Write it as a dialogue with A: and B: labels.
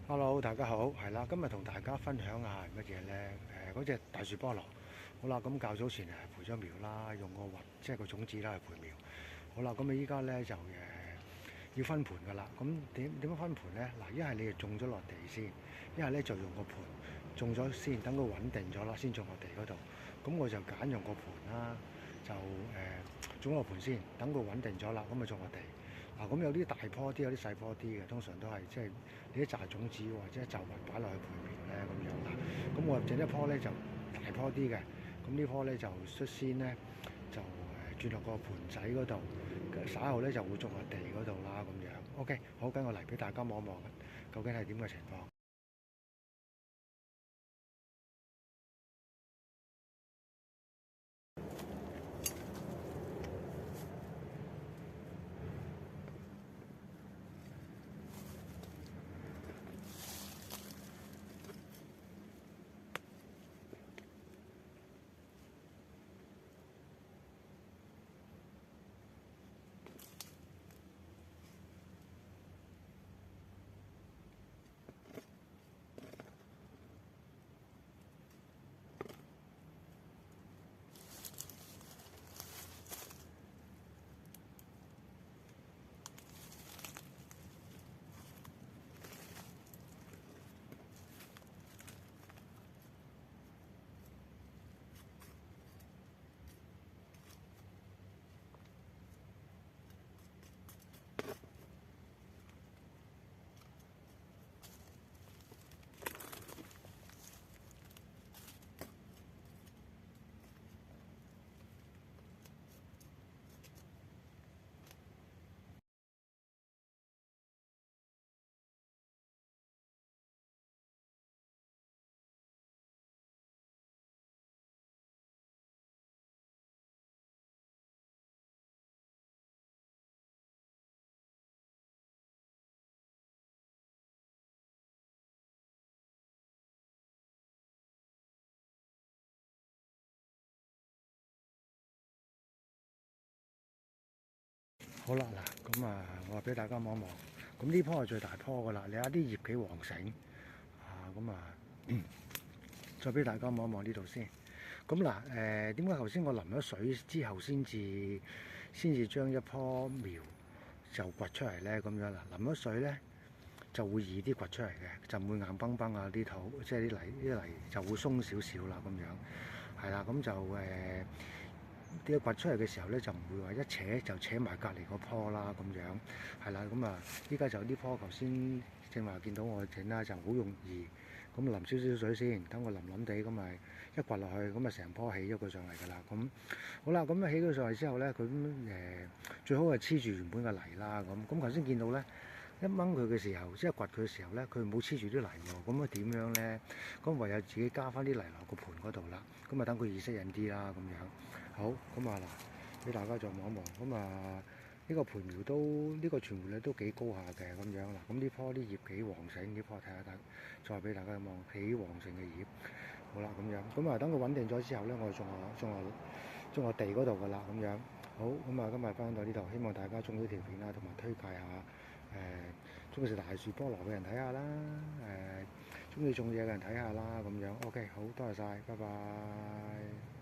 A: Hello，大家好，係啦，今日同大家分享下係乜嘢咧？嗰隻大樹菠蘿，好啦，咁較早前培咗苗啦，用個核即係個種子啦去培苗。好啦，咁你依家咧就要分盤噶啦。咁點樣分盤咧？嗱，一係你就種咗落地先，一係咧就用個盤種咗先，等佢穩定咗啦，先種落地嗰度。咁我就揀用個盤啦，就種落盤先，等佢穩定咗啦，咁咪種落地。嗱，咁有啲大棵啲，有啲細棵啲嘅，通常都係即係你一紮種子或者一紮核擺落去培苗咧咁樣啦。咁我整一棵咧就大棵啲嘅，咁呢棵咧就率先咧就轉落個盤仔嗰度，稍後咧就會種落地嗰度啦咁樣。OK，好，跟我嚟俾大家望一望，究竟係點嘅情況。好啦，嗱，咁我話俾大家望一望，咁呢棵係最大棵噶啦，你睇啲葉幾旺盛再俾大家望一望呢度先。咁嗱，點解頭先我淋咗水之後先至將一棵苗就掘出嚟咧？咁樣嗱，淋咗水咧就會易啲掘出嚟嘅，就唔會硬崩崩啊啲土，即係啲泥就會鬆少少啦咁樣。係啦，咁就啲掘出嚟嘅時候咧，就唔會話一扯就扯埋隔離嗰棵啦咁樣。係啦，咁依家就呢棵頭先正話見到我整啦，就好容易。咁淋少少水先，等我淋淋地咁咪一掘落去，咁咪成棵起咗佢上嚟㗎啦。咁好啦，咁起咗上嚟之後咧，佢最好係黐住原本嘅泥啦。咁頭先見到咧，一掹佢嘅時候，即係掘佢嘅時候咧，佢冇黐住啲泥喎。咁啊點樣咧？咁唯有自己加翻啲泥落個盤嗰度啦。咁啊等佢易適應啲啦咁樣。好，咁嗱，俾大家再望一望。呢個培苗呢個存活率都幾高下嘅咁樣啦。咁呢棵啲葉幾旺盛，呢棵睇下再俾大家望幾旺盛嘅葉。好啦，咁樣等佢穩定咗之後咧，我哋種落地嗰度噶啦咁樣。好，今日翻到呢度，希望大家中意條片啦，同埋推介下中意食大樹菠蘿嘅人睇下啦，中意種嘢嘅人睇下啦咁樣。OK，好，多謝晒，拜拜。